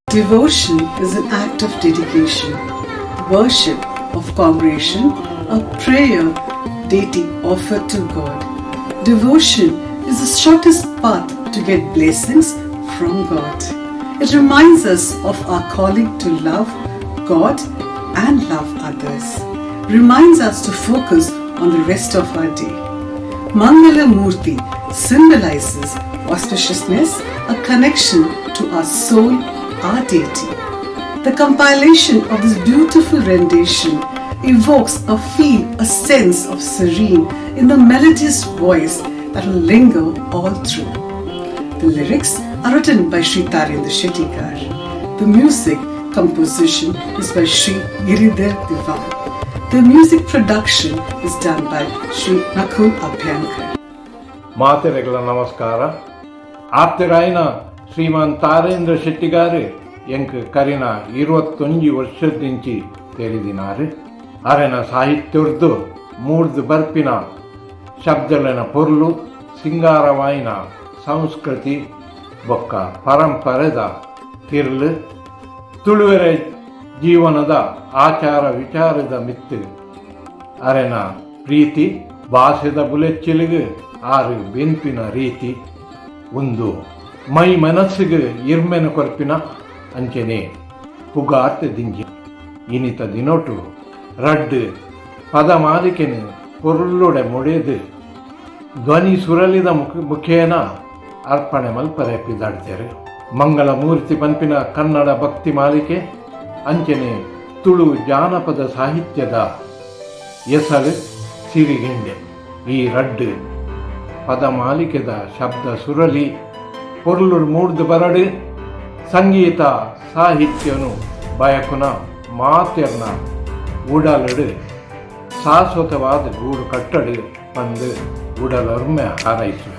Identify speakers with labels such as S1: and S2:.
S1: Devotion is an act of dedication, worship of congregation, a prayer deity offered to God. Devotion is the shortest path to get blessings from God. It reminds us of our calling to love God and love others. Reminds us to focus on the rest of our day. Mangala Murti symbolizes auspiciousness, a connection to our soul, our deity. The compilation of this beautiful rendition evokes a sense of serene in the melodious voice that will linger all through. The lyrics are written by Sri Tarendra Shettikar. The music composition is by Sri Giridhar Diwan. The music production is done by Sri Nakul Abhyankar.
S2: ಮಾತೆರೆಗಳ ನಮಸ್ಕಾರ. ಆಪ್ತರಾಯನ ಶ್ರೀಮಾನ್ ತಾರೇಂದ್ರ ಶೆಟ್ಟಿಗಾರು ಎಂಕ್ ಕರಿನ 21 ವರ್ಷದಿಂಚಿ ತೆರಿದಿನಾರು. ಅರೆನ ಸಾಹಿತ್ಯರ್ದು ಮೂರ್ದು ಬರ್ಪಿನ ಶಬ್ದಲನ ಪೊರ್ಲು ಸಿಂಗಾರವಾಯಿನ ಸಂಸ್ಕೃತಿ ಬೊಕ್ಕ ಪರಂಪರೆದ ತಿರ್ಲು ತುಳುವೆರೆ ಜೀವನದ ಆಚಾರ ವಿಚಾರದ ಮಿತ್ತು ಅರೆನ ಪ್ರೀತಿ ಭಾಷೆದ ಬುಲೆಚ್ಚಿಲಿಗೆ ಆರು ಬೆನ್ಪಿನ ರೀತಿ ಒಂದು ಮೈ ಮನಸ್ಸಿಗೆ ಇರ್ಮೆನ ಕೊರ್ಪಿನ ಅಂಚನೆ ಪುಗಾರ್ತ ದಿಂಜಿ ಇನಿತ ದಿನೊಟು ರಡ್ಡು ಪದ ಮಾಲಿಕೆನು ಪೊರ್ಲುಡೆ ಮುಡೆದು ಧ್ವನಿ ಸುರಲಿದ ಮುಖೇನ ಅರ್ಪಣೆ ಮಲ್ಪರೆಪ್ಪಿದಾಡ್ತಾರೆ. ಮಂಗಳ ಮೂರ್ತಿ ಪಂಪಿನ ಕನ್ನಡ ಭಕ್ತಿ ಮಾಲಿಕೆ ಅಂಚನೆ ತುಳು ಜಾನಪದ ಸಾಹಿತ್ಯದ ಎಸಳು ಸಿರಿಗೆಂಡೆ. ಈ ರಡ್ಡು ಪದ ಮಾಲಿಕೆದ ಶಬ್ದ ಸುರಲಿ ಪೊರ್ಲು ಮೂಡ್ದು ಬರಡು ಸಂಗೀತ ಸಾಹಿತ್ಯನು ಬಯಕುನ ಮಾತೆರ್ನ ಉಡಲಡು ಶಾಶ್ವತವಾದ ಗೂಡು ಕಟ್ಟಡು ಬಂದು ಉಡಲೊರ್ಮೆ ಹಾರೈಸುವೆ.